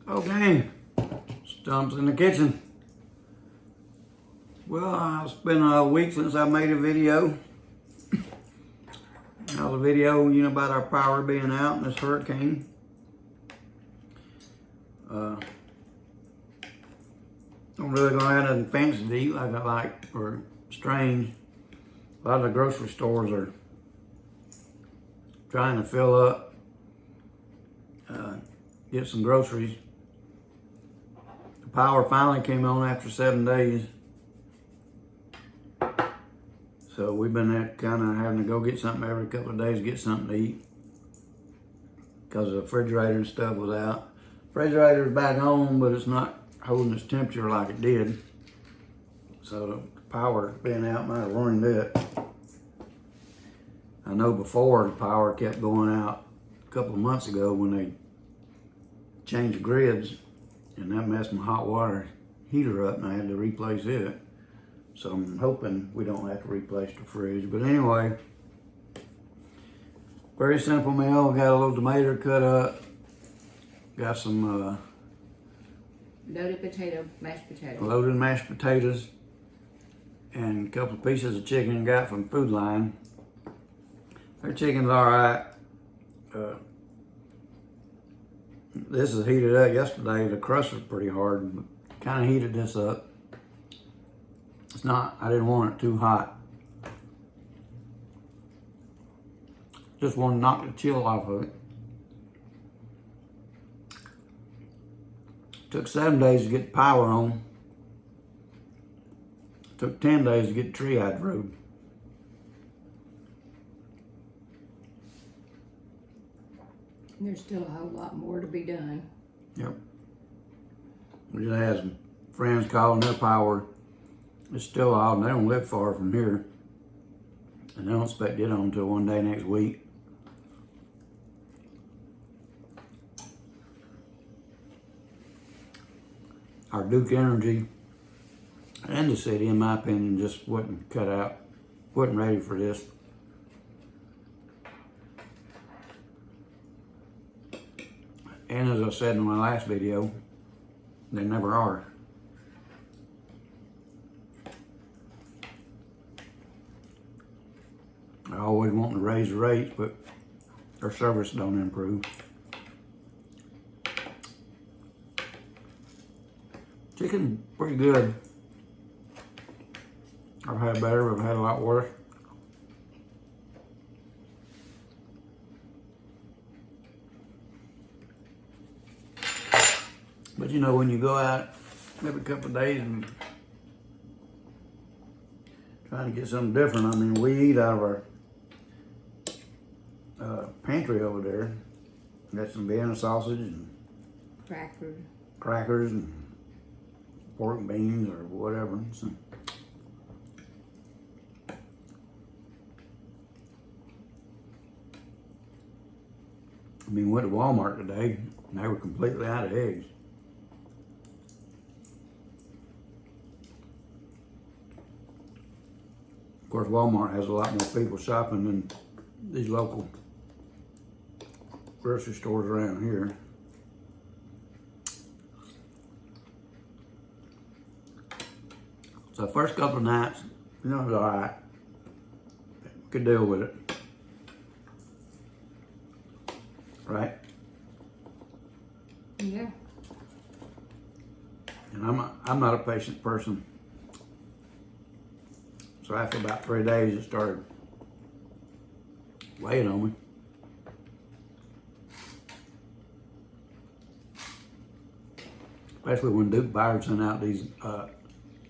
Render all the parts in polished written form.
Okay, Stump's in the kitchen. Well, it's been a week since I made a video. Now the video, about our power being out in this hurricane. Don't really gonna have nothing fancy to eat like I like, or strange. A lot of the grocery stores are trying to fill up, get some groceries. The power finally came on after 7 days. So we've been kind of having to go get something every couple of days to get something to eat. Because the refrigerator and stuff was out. Refrigerator's back on, but it's not holding its temperature like it did. So the power being out might have ruined it. I know before the power kept going out a couple of months ago when they changed the grids, and that messed my hot water heater up and I had to replace it. So I'm hoping we don't have to replace the fridge. But anyway, very simple meal. Got a little tomato cut up. Got some loaded mashed potatoes. Loaded mashed potatoes. And a couple of pieces of chicken got from Food Line. Their chicken's all right. This is heated up yesterday. The crust was pretty hard, but kind of heated this up. It's not, I didn't want it too hot. Just want to knock the chill off of it. Took 7 days to get the power on. Took 10 days to get the tree out of the road. There's still a whole lot more to be done. Yep. We just had some friends calling their power. It's still out, and they don't live far from here. And they don't expect it on until one day next week. Our Duke Energy and the city, in my opinion, just wasn't cut out, wasn't ready for this. And as I said in my last video, they never are. They're always wanting to raise the rates, but their service don't improve. Chicken, pretty good. I've had better, I've had a lot worse. But when you go out every couple of days and trying to get something different, we eat out of our pantry over there. Got some Vienna sausage and crackers and pork and beans or whatever. So, went to Walmart today and they were completely out of eggs. Of course, Walmart has a lot more people shopping than these local grocery stores around here. So the first couple of nights, it was all right. Could deal with it. Right? Yeah. And I'm not a patient person. So after about 3 days, it started weighing on me. Especially when Duke Byard sent out these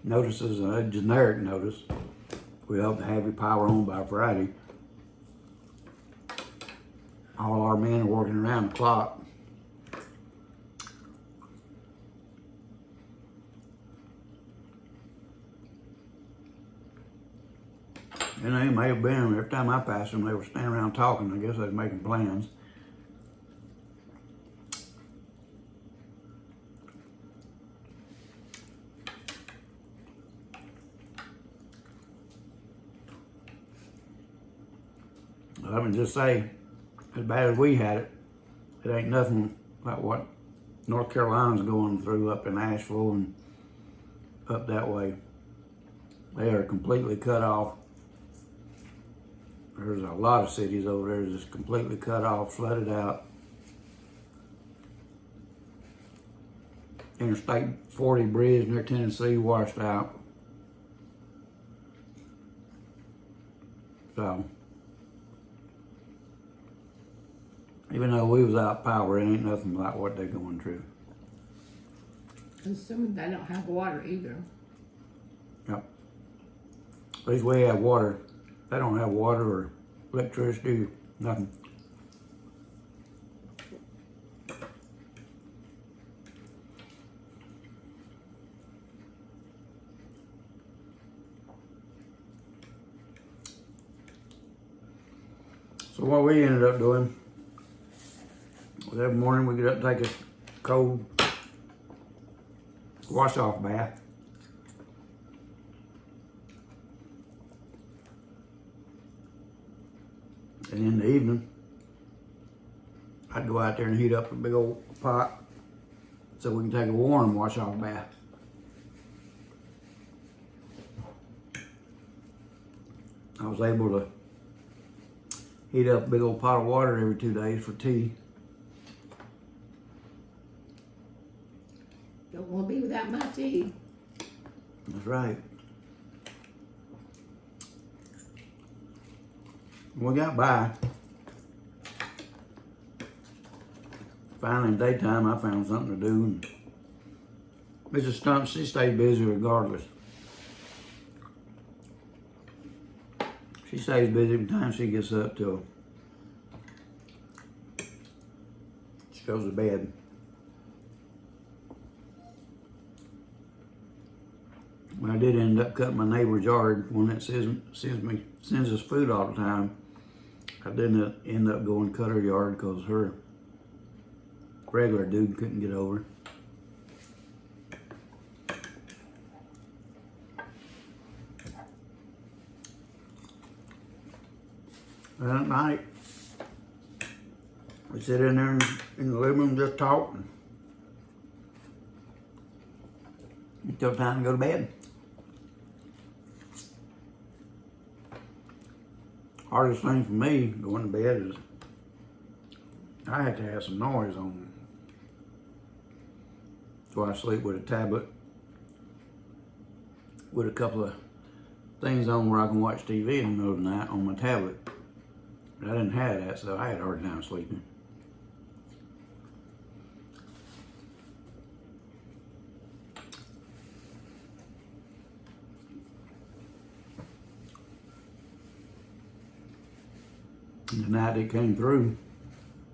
notices, a generic notice. We hope to have your power on by Friday. All our men are working around the clock. And they may have been, every time I passed them, they were standing around talking. I guess they was making plans. I mean, just say, as bad as we had it, it ain't nothing like what North Carolina's going through up in Asheville and up that way. They are completely cut off. There's a lot of cities over there just completely cut off, flooded out. Interstate 40 bridge near Tennessee washed out. So, even though we was out of power, it ain't nothing like what they're going through. Assuming they don't have water either. Yep. At least we have water. They don't have water or electricity, nothing. So what we ended up doing was every morning we get up and take a cold wash off bath. And in the evening, I'd go out there and heat up a big old pot so we can take a warm wash off bath. I was able to heat up a big old pot of water every 2 days for tea. Don't want to be without my tea. That's right. We got by. Finally, in daytime, I found something to do. And Mrs. Stump, she stays busy regardless. She stays busy from the time she gets up till she goes to bed. But I did end up cutting my neighbor's yard, one that sends us food all the time. I didn't end up going to cut her yard because her regular dude couldn't get over. And at night, we sit in there in the living room just talking until time to go to bed. Hardest thing for me going to bed is I have to have some noise on. So I sleep with a tablet with a couple of things on where I can watch TV in the middle of the night on my tablet. But I didn't have that, so I had a hard time sleeping. The night it came through,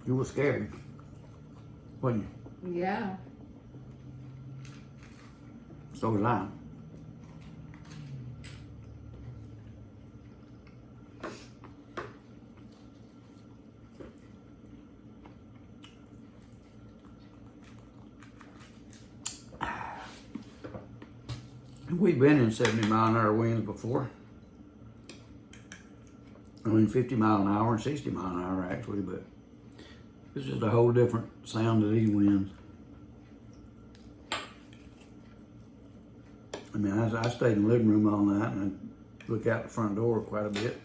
you were scared, wasn't you? Yeah. So was I. We've been in 70-mile-an-hour winds before. I mean 50 mile an hour and 60 mile an hour actually, but it's just a whole different sound to these winds. I mean, I stayed in the living room all night and I look out the front door quite a bit.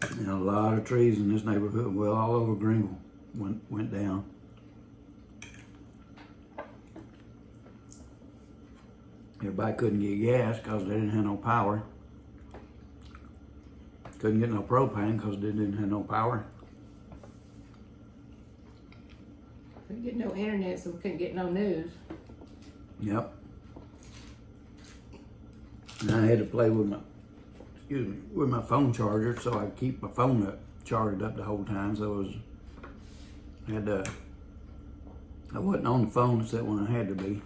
And a lot of trees in this neighborhood, well, all over Greenville went down. Everybody couldn't get gas because they didn't have no power. Couldn't get no propane because they didn't have no power. Couldn't get no internet, so we couldn't get no news. Yep. And I had to play with my phone charger so I could keep my phone charged up the whole time. So I wasn't on the phone except when I had to be.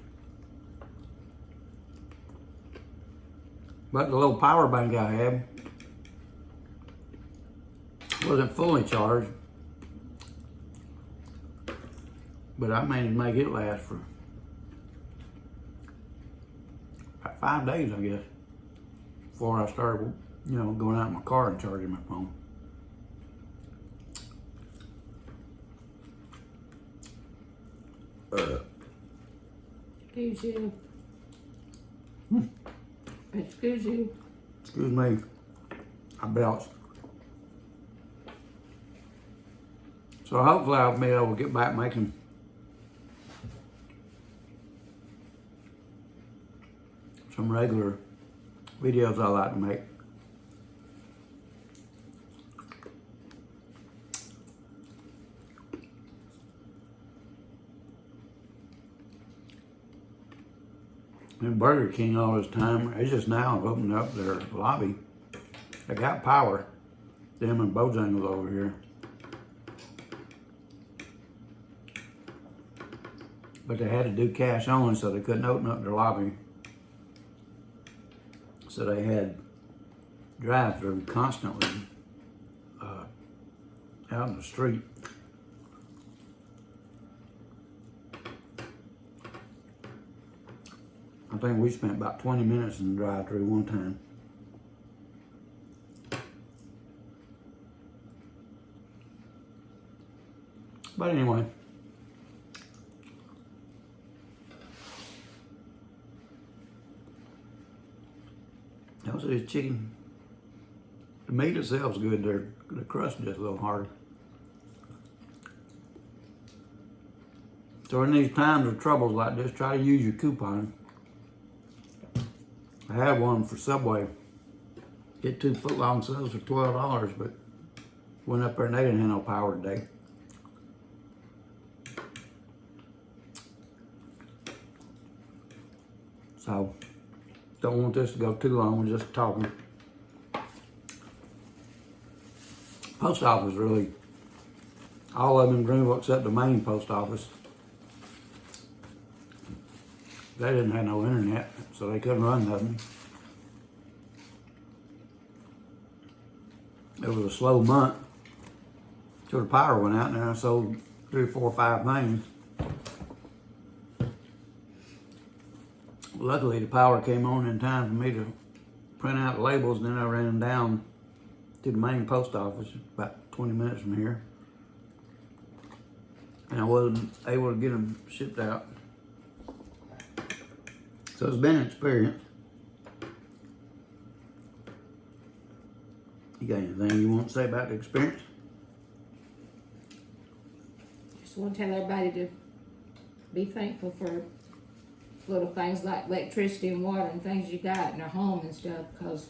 But the little power bank I had wasn't fully charged, but I managed to make it last for about 5 days, I guess, before I started, going out in my car and charging my phone. Excuse you. Excuse you. Excuse me. I belched. So hopefully I'll be able to get back making some regular videos I like to make. And Burger King all this time, they just now have opened up their lobby. They got power. Them and Bojangles over here. But they had to do cash only, so they couldn't open up their lobby. So they had drive-through constantly out in the street. I think we spent about 20 minutes in the drive-through one time. But anyway. Also, this chicken, the meat itself's good. The crust is just a little hard. So in these times of troubles like this, try to use your coupon. I had one for Subway. Get 2 foot-long subs for $12, but went up there and they didn't have no power today. So, don't want this to go too long, we're just talking. Post office really, all of them in Greenville except the main post office. They didn't have no internet, so they couldn't run nothing. It was a slow month till the power went out, and I sold 3, 4, 5 things. Luckily, the power came on in time for me to print out the labels, and then I ran them down to the main post office, about 20 minutes from here. And I wasn't able to get them shipped out. So it's been an experience. You got anything you want to say about the experience? Just want to tell everybody to be thankful for little things like electricity and water and things you got in your home and stuff, because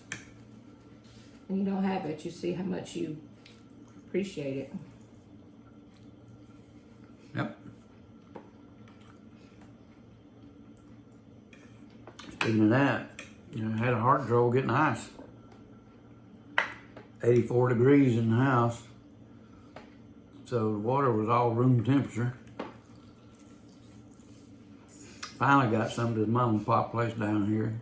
when you don't have it, you see how much you appreciate it. Yep. Speaking of that, I had a heart trouble getting ice. 84 degrees in the house. So the water was all room temperature. Finally got some to the mom and pop place down here.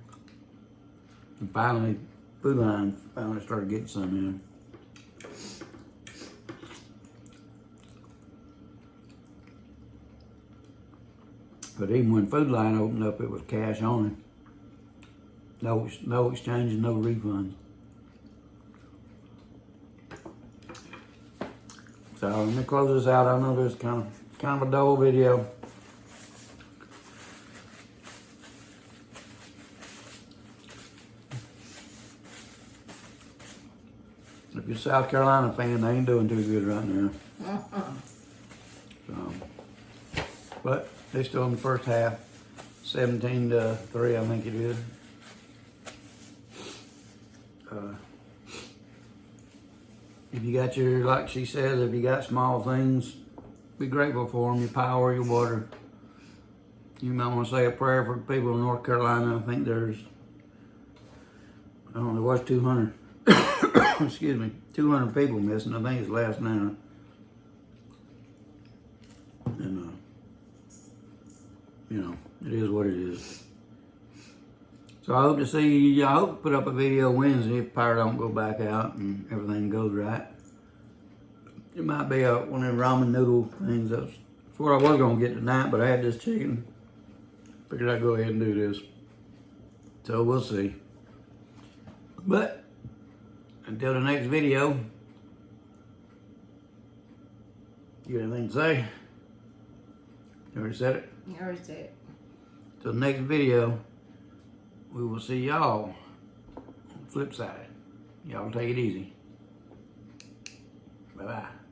And finally, Food Line finally started getting some in. But even when Food Line opened up, it was cash only. No exchanges, no refunds. So let me close this out. I know this is kind of a dull video. If you're a South Carolina fan, they ain't doing too good right now. So, but they're still in the first half, 17-3, I think it is. If you got your, like she says, if you got small things, be grateful for them, your power, your water. You might want to say a prayer for people in North Carolina. I think there's, I don't know, there was 200, excuse me, 200 people missing. I think it's less now. And, it is what it is. So I hope to see, I hope to put up a video Wednesday if power don't go back out and everything goes right. It might be one of them ramen noodle things. That's what I was going to get tonight, but I had this chicken. Figured I'd go ahead and do this. So we'll see. But until the next video, you got anything to say? You already said it? I already said it. Till the next video, we will see y'all on the flip side. Y'all take it easy. Bye-bye.